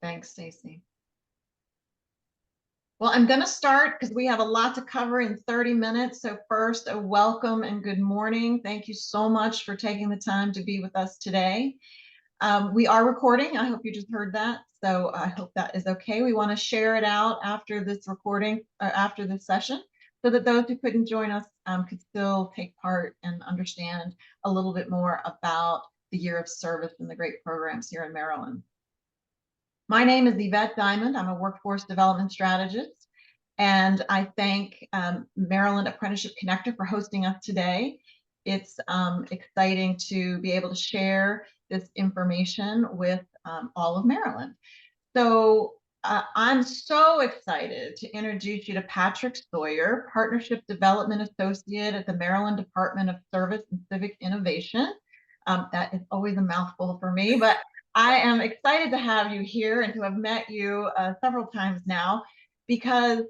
Thanks, Stacy. Well, I'm going to start because we have a lot to cover in 30 minutes. So first, a welcome and good morning. Thank you so much for taking the time to be with us today. We are recording. I hope you just heard that. So I hope that is okay. We want to share it out after this recording, after this session, so that those who couldn't join us could still take part and understand a little bit more about the year of service and the great programs here in Maryland. My name is Yvette Diamond. I'm a workforce development strategist, and I thank Maryland Apprenticeship Connector for hosting us today. It's exciting to be able to share this information with all of Maryland. So I'm so excited to introduce you to Patrick Sawyer, Partnership Development Associate at the Maryland Department of Service and Civic Innovation. That is always a mouthful for me, but I am excited to have you here and to have met you several times now, because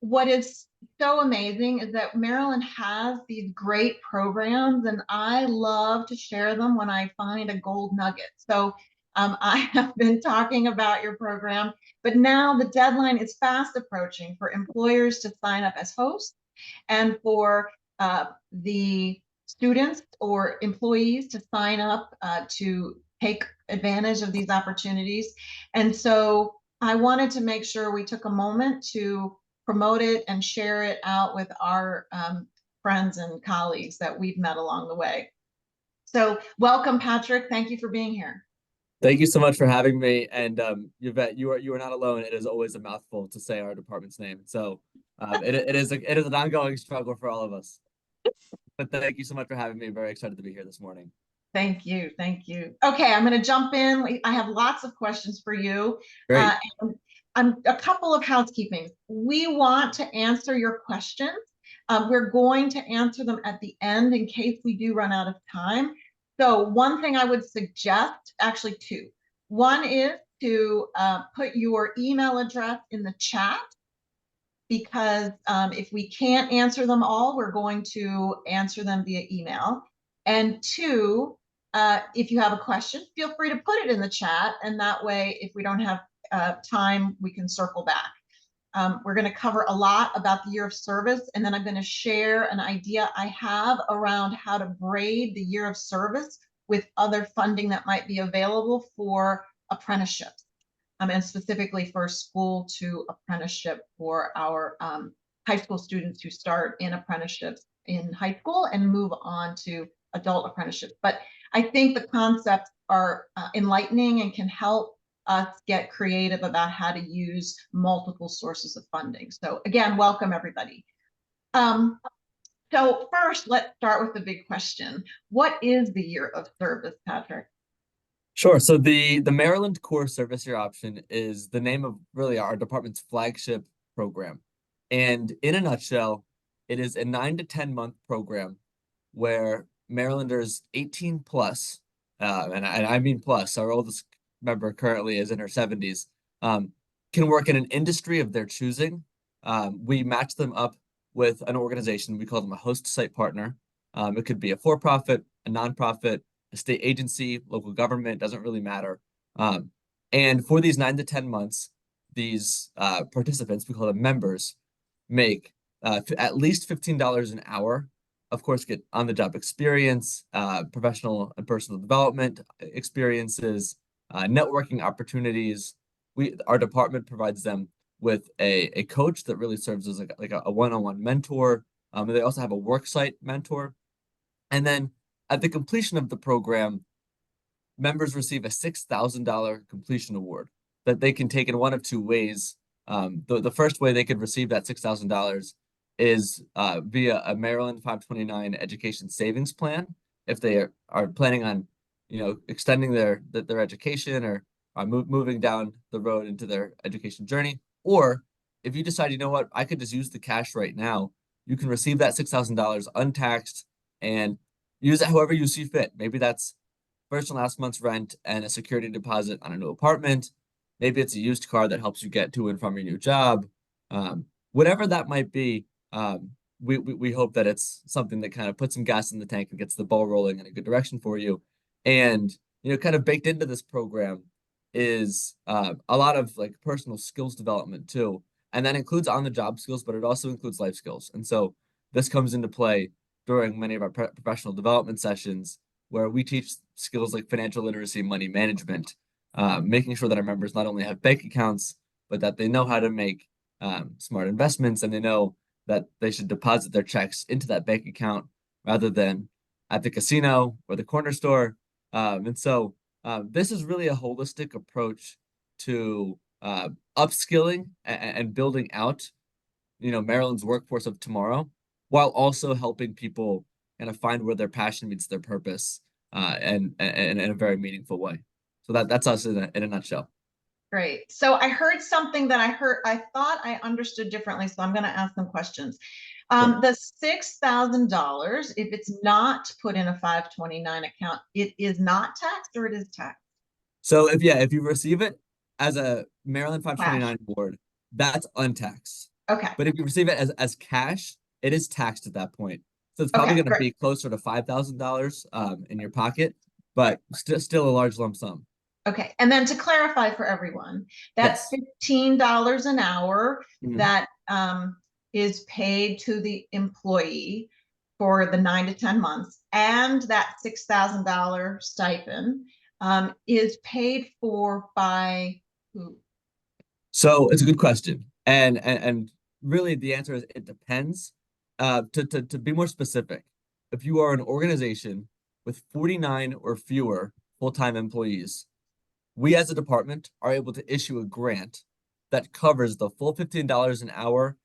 what is so amazing is that Maryland has these great programs, and I love to share them when I find a gold nugget. So I have been talking about your program, but now the deadline is fast approaching for employers to sign up as hosts, and for the students or employees to sign up to take advantage of these opportunities. And so I wanted to make sure we took a moment to promote it and share it out with our friends and colleagues that we've met along the way. So welcome, Patrick. Thank you for being here. Thank you so much for having me. And Yvette, you are not alone. It is always a mouthful to say our department's name. So it is an ongoing struggle for all of us. But thank you so much for having me. Very excited to be here this morning. Thank you. Thank you. Okay, I'm going to jump in. I have lots of questions for you. Great. A couple of housekeeping. We want to answer your questions. We're going to answer them at the end in case we do run out of time. So one thing I would suggest, actually two. One is to put your email address in the chat, because if we can't answer them all, we're going to answer them via email. And two, if you have a question, feel free to put it in the chat, and that way, if we don't have time, we can circle back. We're going to cover a lot about the year of service, and then I'm going to share an idea I have around how to braid the year of service with other funding that might be available for apprenticeships, and specifically for school to apprenticeship for our high school students who start in apprenticeships in high school and move on to adult apprenticeships. But I think the concepts are enlightening and can help us get creative about how to use multiple sources of funding. So again, welcome everybody. So first, let's start with the big question. What is the year of service, Patrick? Sure. So the Maryland Core Service Year Option is the name of really our department's flagship program. And in a nutshell, it is a 9 to 10 month program where Marylanders 18 plus, and I mean plus, our oldest member currently is in her 70s, can work in an industry of their choosing. We match them up with an organization. We call them a host site partner. It could be a for-profit, a nonprofit, a state agency, local government, doesn't really matter. And for these 9 to 10 months, these participants, we call them members, make at least $15 an hour. Of course, get on-the-job experience, professional and personal development experiences, networking opportunities. Our department provides them with a coach that really serves as like a one-on-one mentor. They also have a worksite mentor. And then at the completion of the program, members receive a $6,000 completion award that they can take in one of two ways. The first way they could receive that $6,000 is via a Maryland 529 education savings plan, if they are planning on, extending their education or moving down the road into their education journey. Or if you decide, you know what, I could just use the cash right now, you can receive that $6,000 untaxed and use it however you see fit. Maybe that's first and last month's rent and a security deposit on a new apartment. Maybe it's a used car that helps you get to and from your new job. Whatever that might be, we hope that it's something that kind of puts some gas in the tank and gets the ball rolling in a good direction for you. And, kind of baked into this program is a lot of like personal skills development too. And that includes on-the-job skills, but it also includes life skills. And so this comes into play during many of our professional development sessions where we teach skills like financial literacy, money management, making sure that our members not only have bank accounts, but that they know how to make smart investments and they know that they should deposit their checks into that bank account rather than at the casino or the corner store. And so this is really a holistic approach to upskilling and building out, Maryland's workforce of tomorrow, while also helping people kind of find where their passion meets their purpose, and in a very meaningful way. So that's us in a nutshell. Great. So I heard something that I thought I understood differently, so I'm going to ask some questions. Sure. The $6,000, if it's not put in a 529 account, it is not taxed or it is taxed? So if you receive it as a Maryland Cash. 529 award, that's untaxed. Okay. But if you receive it as cash, it is taxed at that point. So it's probably Okay, going to great. be closer to $5,000 in your pocket, but still a large lump sum. Okay. And then to clarify for everyone, that Yes. $15 an hour Mhm. that is paid to the employee for the 9 to 10 months and that $6,000 stipend is paid for by who? So it's a good question. And really the answer is it depends. To be more specific, if you are an organization with 49 or fewer full-time employees, we as a department are able to issue a grant that covers the full $15 an hour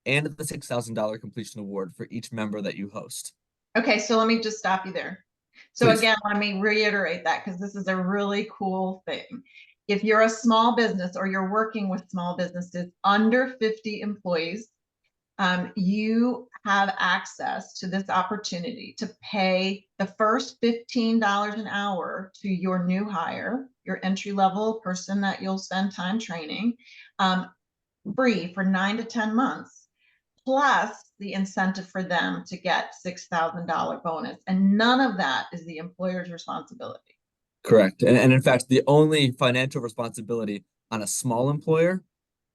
and the $6,000 completion award for each member that you host. Okay, so let me just stop you there. So Please. again, let me reiterate that because this is a really cool thing. If you're a small business or you're working with small businesses under 50 employees, you have access to this opportunity to pay the first $15 an hour to your new hire, your entry level person that you'll spend time training, free for 9 to 10 months, plus the incentive for them to get $6,000 bonus. And none of that is the employer's responsibility. Correct. And in fact, the only financial responsibility on a small employer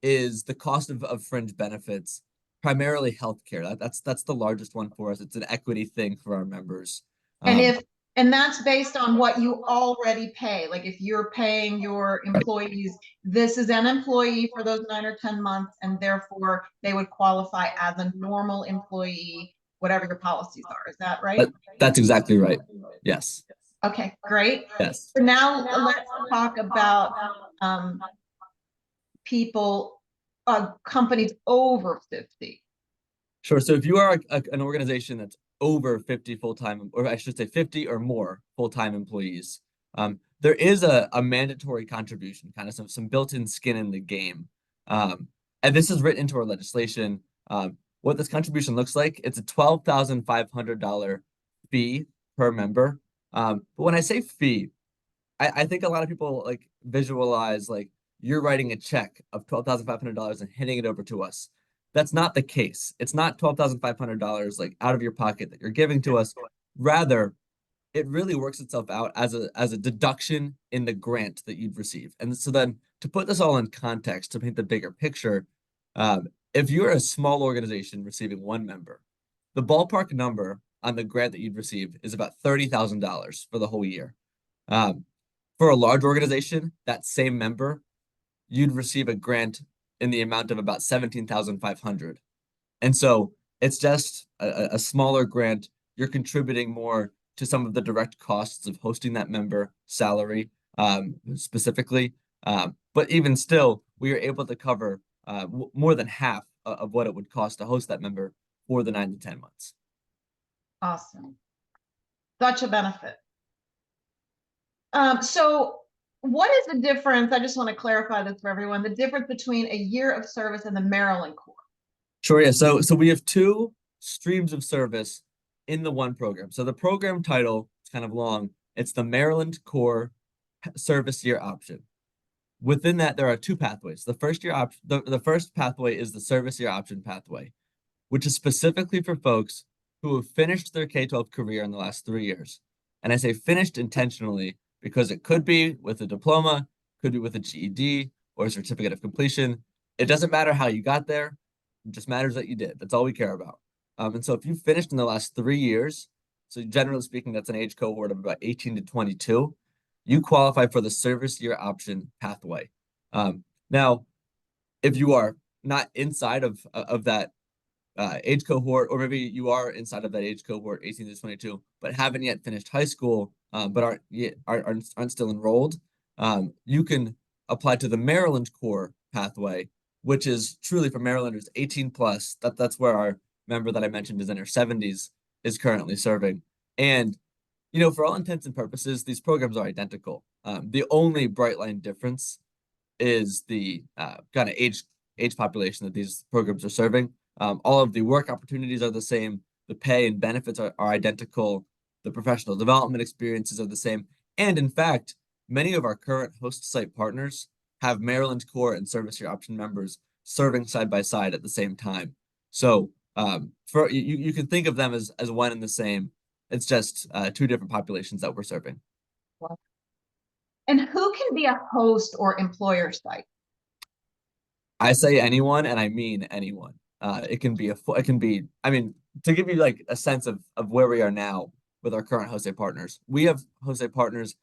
is the cost of fringe benefits, primarily healthcare. That's the largest one for us. It's an equity thing for our members. And Um, if and that's based on what you already pay. Like if you're paying your right. employees, this is an employee for those 9 or 10 months, and therefore they would qualify as a normal employee, whatever your policies are. Is that right? That's exactly right. Yes. Okay, great. Yes. So now let's talk about um, people, companies over 50. Sure. So if you are an organization that's over 50 full-time, or I should say 50 or more full-time employees, there is a mandatory contribution, kind of some built-in skin in the game. And this is written into our legislation. What this contribution looks like, it's a $12,500 fee per member. But when I say fee, I think a lot of people like visualize like you're writing a check of $12,500 and handing it over to us. That's not the case. It's not $12,500 like out of your pocket that you're giving to us. Rather, it really works itself out as a deduction in the grant that you'd receive. And so then to put this all in context, to paint the bigger picture, if you're a small organization receiving one member, the ballpark number on the grant that you'd receive is about $30,000 for the whole year. Um, for a large organization, that same member, you'd receive a grant in the amount of about 17,500. And so it's just a smaller grant. You're contributing more to some of the direct costs of hosting that member salary, specifically. But even still, we are able to cover more than half of what it would cost to host that member for the 9 to 10 months. Awesome. Such a benefit. So what is the difference? I just want to clarify this for everyone, the difference between a year of service and the Maryland Corps. Sure, yeah. So we have two streams of service in the one program. So the program title is kind of long. It's the Maryland Corps Service Year Option. Within that, there are two pathways. The first pathway is the service year option pathway, which is specifically for folks who have finished their K-12 career in the last 3 years. And I say finished intentionally because it could be with a diploma, could be with a GED or a certificate of completion. It doesn't matter how you got there. It just matters that you did. That's all we care about. And so if you finished in the last 3 years, so generally speaking, that's an age cohort of about 18 to 22, you qualify for the service year option pathway. Now, if you are not inside of that age cohort, or maybe you are inside of that age cohort, 18 to 22, but haven't yet finished high school, but aren't still enrolled, you can apply to the Maryland Core pathway, which is truly for Marylanders 18 plus. That's where our member that I mentioned is in her 70s is currently serving. And for all intents and purposes, these programs are identical. The only bright line difference is the kind of age population that these programs are serving. All of the work opportunities are the same. The pay and benefits are identical. The professional development experiences are the same. And in fact, many of our current host site partners have Maryland Core and Service Year Option members serving side by side at the same time. So for you can think of them as one and the same. It's just two different populations that we're serving. And who can be a host or employer site? I say anyone, and I mean anyone. It can be, I mean, to give you like a sense of where we are now with our current Jose partners, we have Jose partners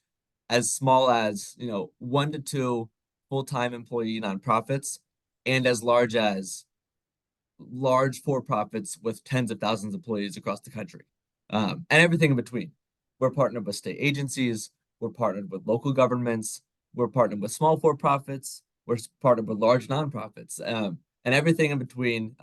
as small as, 1 to 2 full-time employee nonprofits, and as large as large for-profits with tens of thousands of employees across the country, and everything in between. We're partnered with state agencies, we're partnered with local governments, we're partnered with small for-profits, we're partnered with large nonprofits, and everything in between.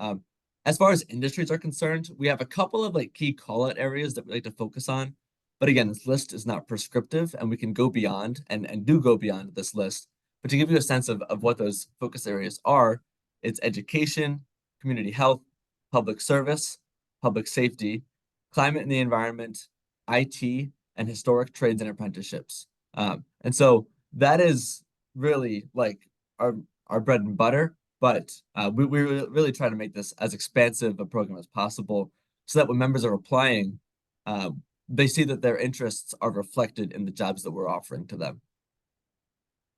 As far as industries are concerned, we have a couple of like key call-out areas that we like to focus on. But again, this list is not prescriptive, and we can go beyond and do go beyond this list. But to give you a sense of what those focus areas are, it's education, community health, public service, public safety, climate and the environment, IT, and historic trades and apprenticeships. And so that is really like our bread and butter, but we really try to make this as expansive a program as possible so that when members are applying, they see that their interests are reflected in the jobs that we're offering to them.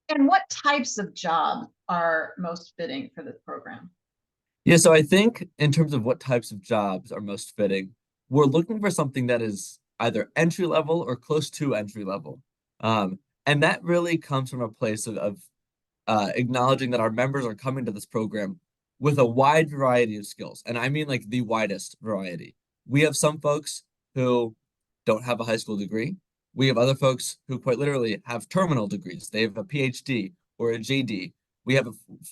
And what types of jobs are most fitting for this program? Yeah, so I think in terms of what types of jobs are most fitting, we're looking for something that is either entry level or close to entry level. And that really comes from a place of acknowledging that our members are coming to this program with a wide variety of skills. And I mean like the widest variety. We have some folks who don't have a high school degree. We have other folks who quite literally have terminal degrees. They have a PhD or a JD. We have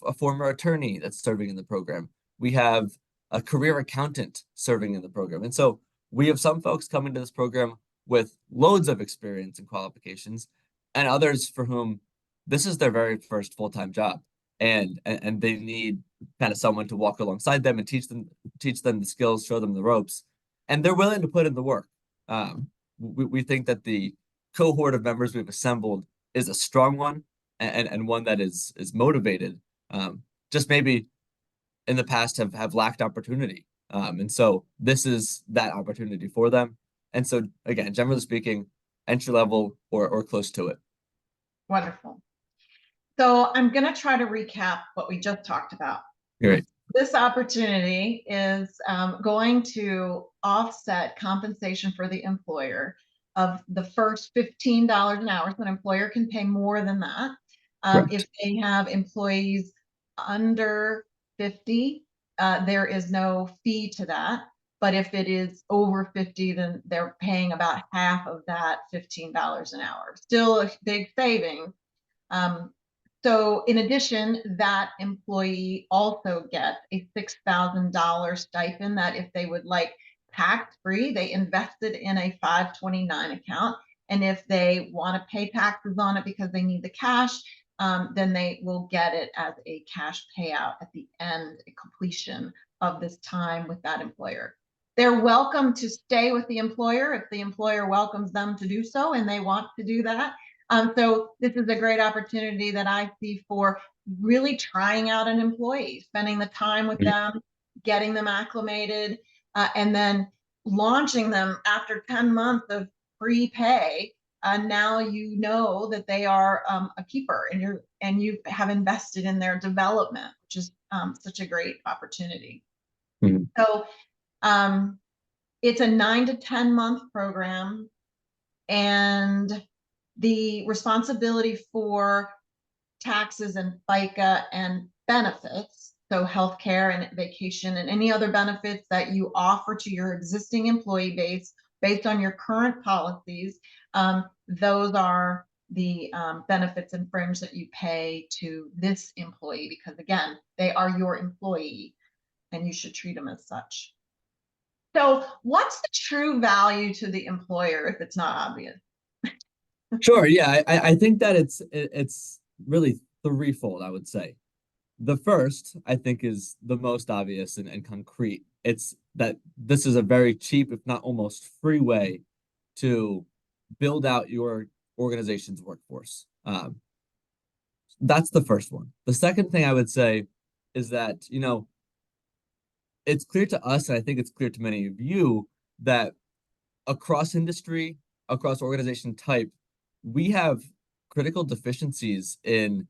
a former attorney that's serving in the program. We have a career accountant serving in the program. And so we have some folks coming to this program with loads of experience and qualifications, and others for whom this is their very first full-time job. And they need kind of someone to walk alongside them and teach them the skills, show them the ropes. And they're willing to put in the work. We think that the cohort of members we've assembled is a strong one and one that is motivated. Just maybe in the past have lacked opportunity. And so this is that opportunity for them. And so again, generally speaking, entry level or close to it. Wonderful. So I'm going to try to recap what we just talked about. Great. This opportunity is going to offset compensation for the employer of the first $15 an hour. So an employer can pay more than that. If they have employees under 50, there is no fee to that. But if it is over 50, then they're paying about half of that $15 an hour. Still a big saving. So in addition, that employee also gets a $6,000 stipend that if they would like tax-free, they invested in a 529 account. And if they want to pay taxes on it because they need the cash, then they will get it as a cash payout at the end, a completion of this time with that employer. They're welcome to stay with the employer if the employer welcomes them to do so and they want to do that. So this is a great opportunity that I see for really trying out an employee, spending the time with them, getting them acclimated, and then launching them after 10 months of free pay now you know that they are a keeper, and you have invested in their development, which is such a great opportunity. Mhm. So um, it's a 9 to 10 month program, and the responsibility for taxes and FICA and benefits, so healthcare and vacation and any other benefits that you offer to your existing employee base based on your current policies, those are the benefits and fringe that you pay to this employee, because again, they are your employee and you should treat them as such. So what's the true value to the employer if it's not obvious? Sure, yeah, I think that it's really threefold, I would say. The first, I think, is the most obvious and concrete. It's that this is a very cheap, if not almost free way to build out your organization's workforce. That's the first one. The second thing I would say is that, it's clear to us, and I think it's clear to many of you, that across industry, across organization type, we have critical deficiencies in,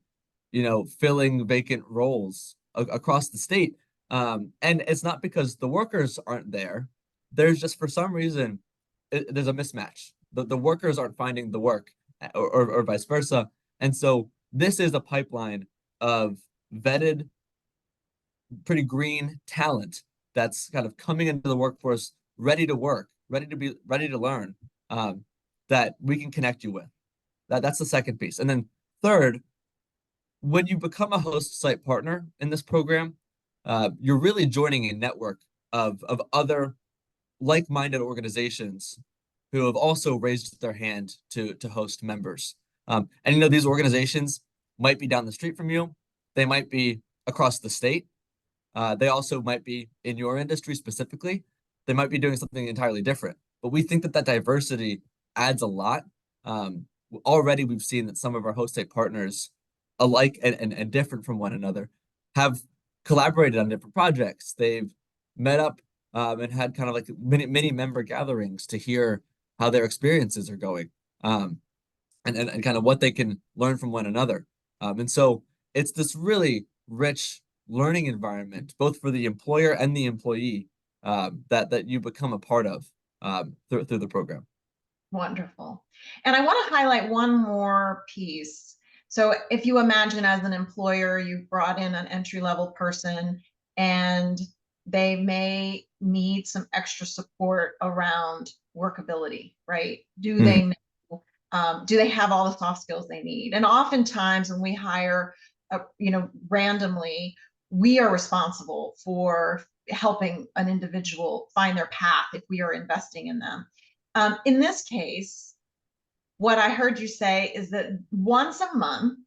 filling vacant roles across the state. And it's not because the workers aren't there. There's just for some reason, there's a mismatch. The workers aren't finding the work, or vice versa. And so this is a pipeline of vetted, pretty green talent that's kind of coming into the workforce ready to work, ready to learn, um, that we can connect you with. That's the second piece. And then third, when you become a host site partner in this program, you're really joining a network of other like-minded organizations who have also raised their hand to host members. And these organizations might be down the street from you, they might be across the state, they also might be in your industry specifically. They might be doing something entirely different. But we think that diversity adds a lot. Already, we've seen that some of our host state partners, alike and different from one another, have collaborated on different projects. They've met up and had kind of like mini member gatherings to hear how their experiences are going, and kind of what they can learn from one another. And so it's this really rich learning environment, both for the employer and the employee, that you become a part of through the program. Wonderful. And I want to highlight one more piece. So if you imagine as an employer, you brought in an entry-level person and they may need some extra support around workability, right? Mhm. Do they have all the soft skills they need? And oftentimes when we hire, randomly, we are responsible for helping an individual find their path if we are investing in them. In this case, what I heard you say is that once a month,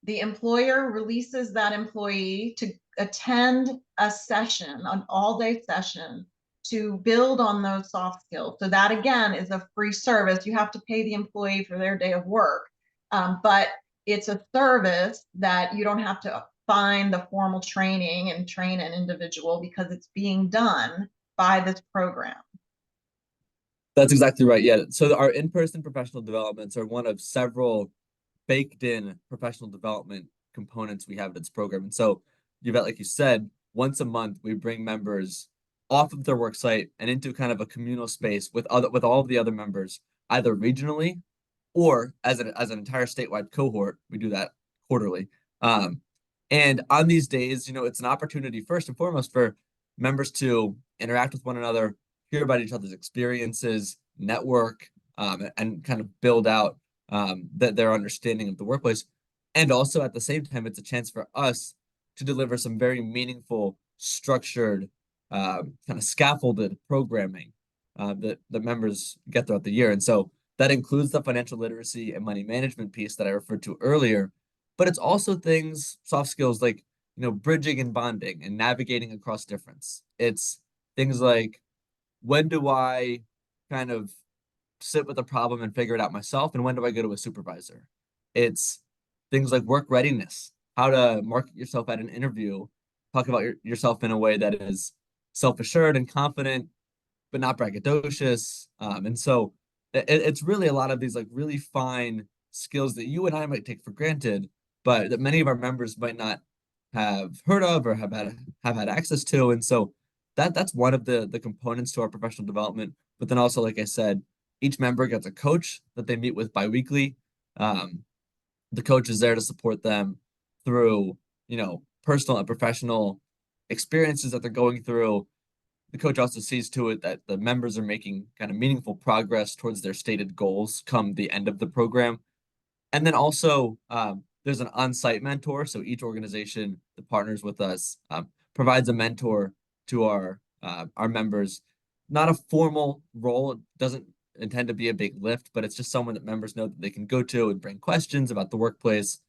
the employer releases that employee to attend a session, an all-day session, to build on those soft skills. So that again is a free service. You have to pay the employee for their day of work, but it's a service that you don't have to find the formal training and train an individual, because it's being done by this program. That's exactly right. Yeah. So our in-person professional developments are one of several baked in professional development components we have in this program. And so you've got, like you said, once a month we bring members off of their work site and into kind of a communal space with all of the other members, either regionally or as an entire statewide cohort. We do that quarterly. Um, and on these days, it's an opportunity first and foremost for members to interact with one another, hear about each other's experiences, network, and kind of build out their understanding of the workplace. And also at the same time, it's a chance for us to deliver some very meaningful, structured, kind of scaffolded programming that the members get throughout the year. And so that includes the financial literacy and money management piece that I referred to earlier, but it's also things, soft skills like, bridging and bonding and navigating across difference. It's things like, when do I kind of sit with a problem and figure it out myself, and when do I go to a supervisor? It's things like work readiness, how to market yourself at an interview, talk about yourself in a way that is self-assured and confident, but not braggadocious. And so it's really a lot of these like really fine skills that you and I might take for granted, but that many of our members might not have heard of or have had access to. And so that's one of the components to our professional development. But then also, like I said, each member gets a coach that they meet with biweekly. Um, the coach is there to support them through, personal and professional experiences that they're going through. The coach also sees to it that the members are making kind of meaningful progress towards their stated goals come the end of the program. And then also, there's an on-site mentor. So each organization that partners with us provides a mentor to our members. Not a formal role. It doesn't intend to be a big lift, but it's just someone that members know that they can go to and bring questions about the workplace.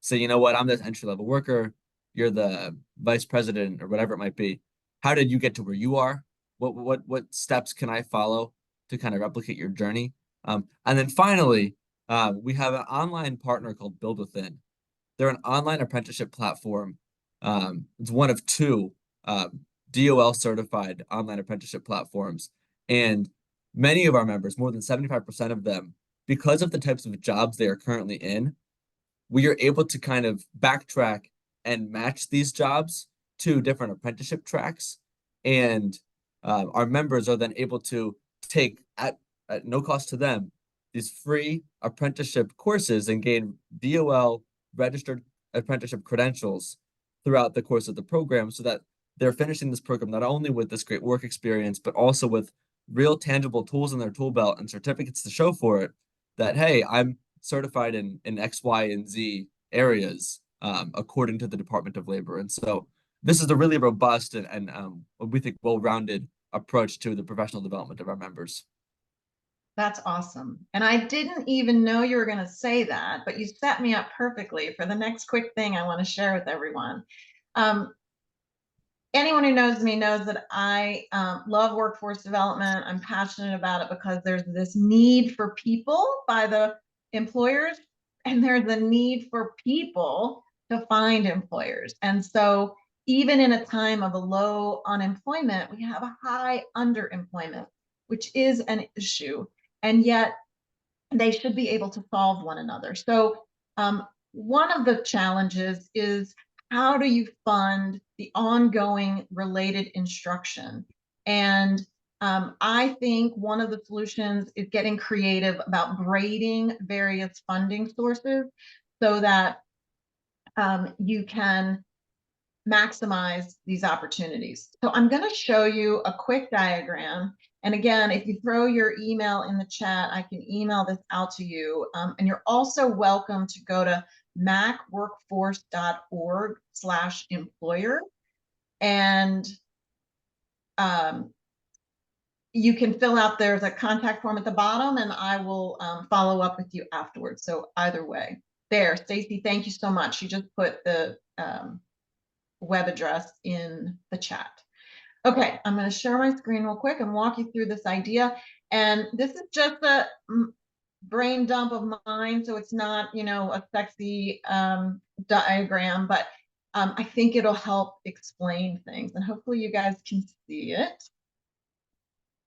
Say, you know what, I'm this entry-level worker. You're the vice president or whatever it might be. How did you get to where you are? What steps can I follow to kind of replicate your journey? And then finally, we have an online partner called Build Within. They're an online apprenticeship platform. It's one of two DOL certified online apprenticeship platforms. And many of our members, more than 75% of them, because of the types of jobs they are currently in, we are able to kind of backtrack and match these jobs to different apprenticeship tracks. And our members are then able to take at no cost to them these free apprenticeship courses and gain DOL registered apprenticeship credentials throughout the course of the program so that they're finishing this program not only with this great work experience, but also with real tangible tools in their tool belt and certificates to show for it that, hey, I'm certified in X, Y, and Z areas according to the Department of Labor. And so this is a really robust and we think well-rounded approach to the professional development of our members. That's awesome. And I didn't even know you were going to say that, but you set me up perfectly for the next quick thing I want to share with everyone. Anyone who knows me knows that I love workforce development. I'm passionate about it because there's this need for people by the employers, and there's a need for people to find employers. And so even in a time of a low unemployment, we have a high underemployment, which is an issue. And yet they should be able to solve one another. So one of the challenges is, how do you fund the ongoing related instruction? And I think one of the solutions is getting creative about braiding various funding sources so that you can maximize these opportunities. So I'm going to show you a quick diagram. And again, if you throw your email in the chat, I can email this out to you. And you're also welcome to go to macworkforce.org/employer. And you can fill out, there's a contact form at the bottom, and I will follow up with you afterwards. So either way. There, Stacy, thank you so much. You just put the web address in the chat. Okay, I'm going to share my screen real quick and walk you through this idea. And this is just a brain dump of mine, so it's not, a sexy diagram, but I think it'll help explain things, and hopefully you guys can see it.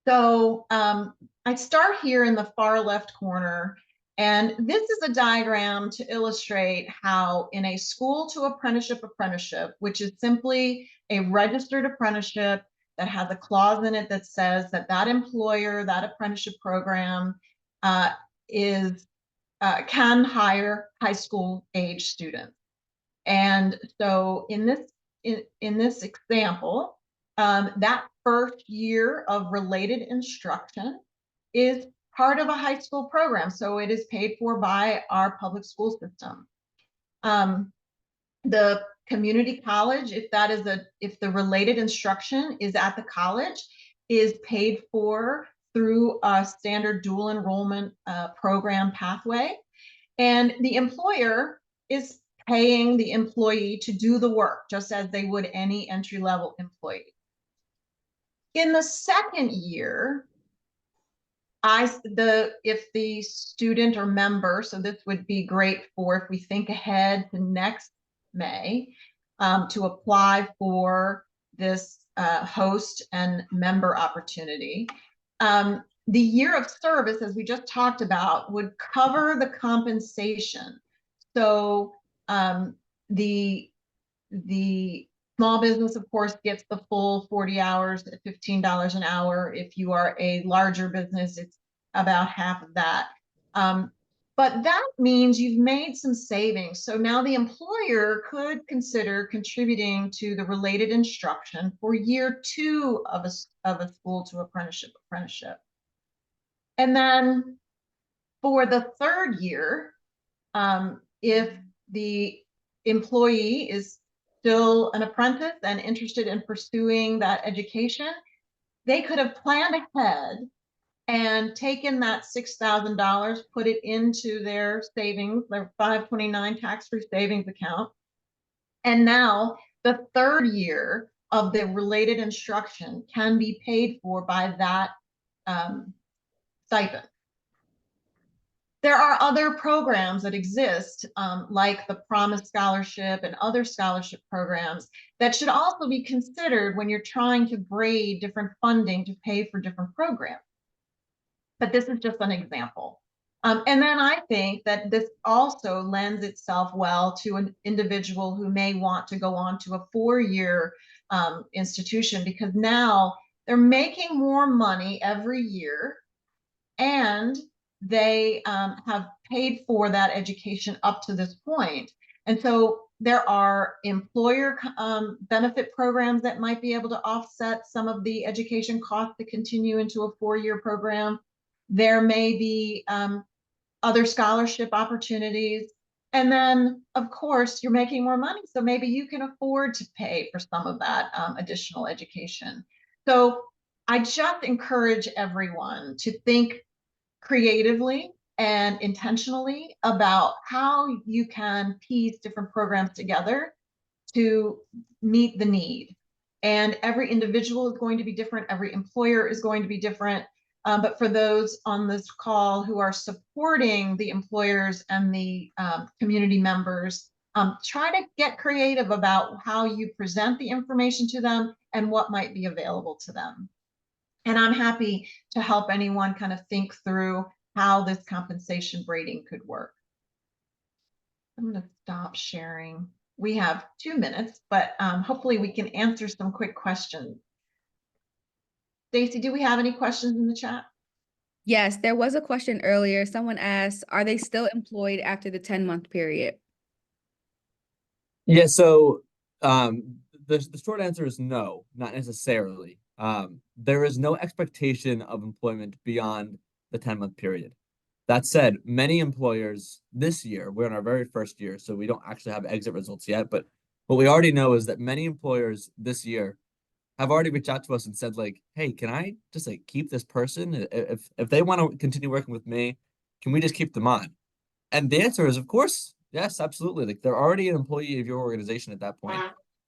So I start here in the far left corner, and this is a diagram to illustrate how in a school to apprenticeship, which is simply a registered apprenticeship that has a clause in it that says that that employer, that apprenticeship program can hire high school age students. And so in this example, that first year of related instruction is part of a high school program. So it is paid for by our public school system. The community college, if the related instruction is at the college, is paid for through a standard dual enrollment program pathway. And the employer is paying the employee to do the work, just as they would any entry-level employee. In the second year, if the student or member, so this would be great for if we think ahead to next May, to apply for this host and member opportunity. the year of service, as we just talked about, would cover the compensation. So the the small business, of course, gets the full 40 hours at $15 an hour. If you are a larger business, it's about half of that. But that means you've made some savings. So now the employer could consider contributing to the related instruction for year 2 of a school to apprenticeship. And then for the 3rd year, if the employee is still an apprentice and interested in pursuing that education, they could have planned ahead and taken that $6,000, put it into their savings, their 529 tax-free savings account. And now the 3rd year of the related instruction can be paid for by that stipend. There are other programs that exist, like the Promise Scholarship and other scholarship programs that should also be considered when you're trying to grade different funding to pay for different programs. But this is just an example. And then I think that this also lends itself well to an individual who may want to go on to a 4-year institution, because now they're making more money every year, and they have paid for that education up to this point. And so there are employer benefit programs that might be able to offset some of the education costs to continue into a 4-year program. There may be other scholarship opportunities. And then, of course, you're making more money, so maybe you can afford to pay for some of that additional education. So I just encourage everyone to think creatively and intentionally about how you can piece different programs together to meet the need. And every individual is going to be different. Every employer is going to be different. But for those on this call who are supporting the employers and the community members, try to get creative about how you present the information to them and what might be available to them. And I'm happy to help anyone kind of think through how this compensation braiding could work. I'm going to stop sharing. We have 2 minutes, but hopefully we can answer some quick questions. Stacy, do we have any questions in the chat? Yes, there was a question earlier. Someone asked, are they still employed after the 10-month period? Yeah, so the short answer is no, not necessarily. There is no expectation of employment beyond the 10-month period. That said, many employers this year, we're in our very first year, so we don't actually have exit results yet, but what we already know is that many employers this year have already reached out to us and said, like, hey, can I just like keep this person? If they want to continue working with me, can we just keep them on? And the answer is, of course, yes, absolutely. Like they're already an employee of your organization at that point.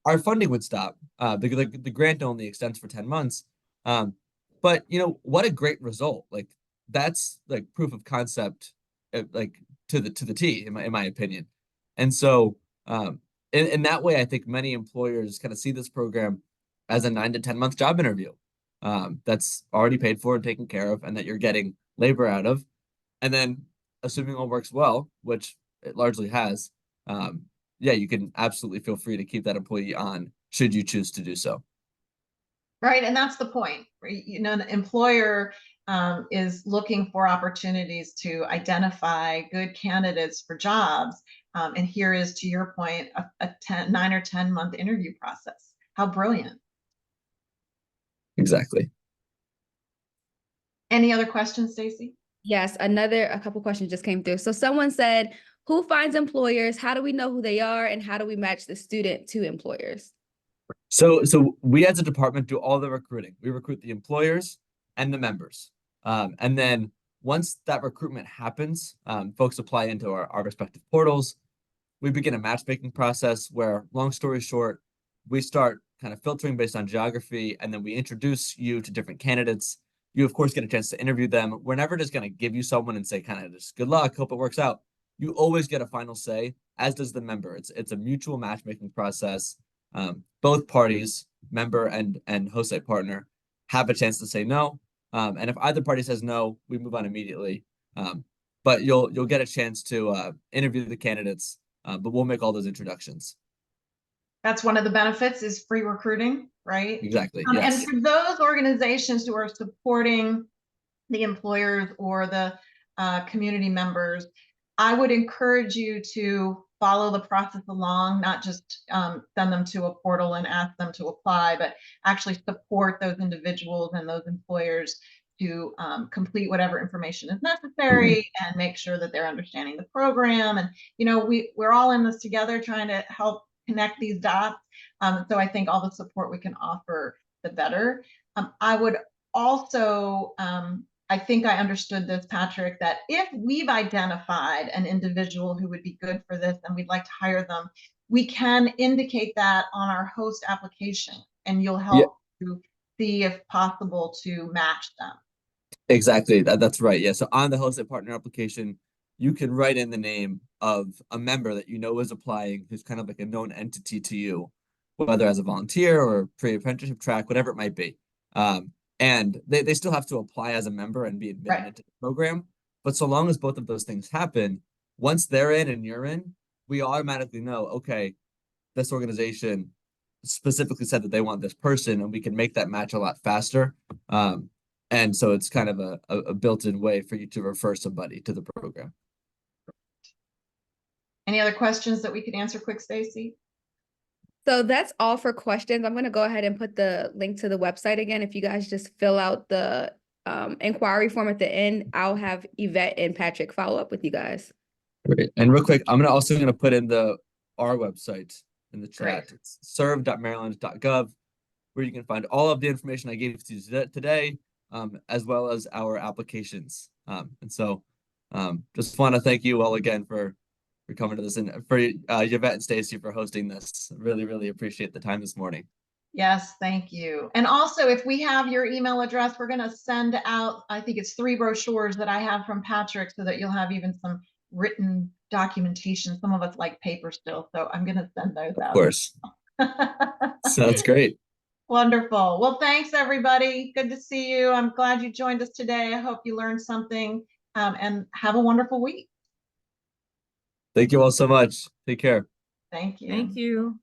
Our funding would stop. The grant only extends for 10 months. But you know, what a great result. Like that's like proof of concept, like to the T, in my opinion. And so in that way, I think many employers kind of see this program as a 9 to 10 month job interview that's already paid for and taken care of, and that you're getting labor out of. And then, assuming all works well, which it largely has, yeah, you can absolutely feel free to keep that employee on should you choose to do so. Right, and that's the point. You know, an employer is looking for opportunities to identify good candidates for jobs. And here is, to your point, a 9 or 10 month interview process. How brilliant. Exactly. Any other questions, Stacy? Yes, a couple questions just came through. So someone said, who finds employers? How do we know who they are? And how do we match the student to employers? So we as a department do all the recruiting. We recruit the employers and the members. And then once that recruitment happens, folks apply into our respective portals. We begin a matchmaking process where, long story short, we start kind of filtering based on geography, and then we introduce you to different candidates. You, of course, get a chance to interview them. We're never just going to give you someone and say, kind of just good luck, hope it works out. You always get a final say, as does the member. It's a mutual matchmaking process. Both parties, member and host site partner, have a chance to say no. And if either party says no, we move on immediately. But you'll get a chance to interview the candidates, but we'll make all those introductions. That's one of the benefits is free recruiting, right? Exactly. And Yes. for those organizations who are supporting the employers or the community members, I would encourage you to follow the process along, not just send them to a portal and ask them to apply, but actually support those individuals and those employers to complete whatever information is necessary and make sure that they're understanding the program. And, you know, we're all in this together trying to help connect these dots. So I think all the support we can offer, the better. I would also, I think I understood this, Patrick, that if we've identified an individual who would be good for this and we'd like to hire them, we can indicate that on our host application, and you'll help to see if possible to match them. Exactly. That's right. Yeah. So on the hosted partner application, you can write in the name of a member that you know is applying, who's kind of like a known entity to you, whether as a volunteer or pre-apprenticeship track, whatever it might be. And they still have to apply as a member and be admitted into the program. But so long as both of those things happen, once they're in and you're in, we automatically know, okay, this organization specifically said that they want this person, and we can make that match a lot faster. And so it's kind of a built-in way for you to refer somebody to the program. Any other questions that we could answer quick, Stacy? So that's all for questions. I'm going to go ahead and put the link to the website again. If you guys just fill out the inquiry form at the end, I'll have Yvette and Patrick follow up with you guys. Great. And real quick, I'm also going to put in our website in the chat. Great. It's serve.maryland.gov, where you can find all of the information I gave to you today, as well as our applications. And so just want to thank you all again for coming to this, and for Yvette and Stacy for hosting this. Really, really appreciate the time this morning. Yes, thank you. And also, if we have your email address, we're going to send out, I think it's 3 brochures that I have from Patrick, so that you'll have even some written documentation. Some of us like paper still, so I'm going to send those out. Of course. Sounds great. Wonderful. Well, thanks, everybody. Good to see you. I'm glad you joined us today. I hope you learned something, and have a wonderful week. Thank you all so much. Take care. Thank you. Thank you.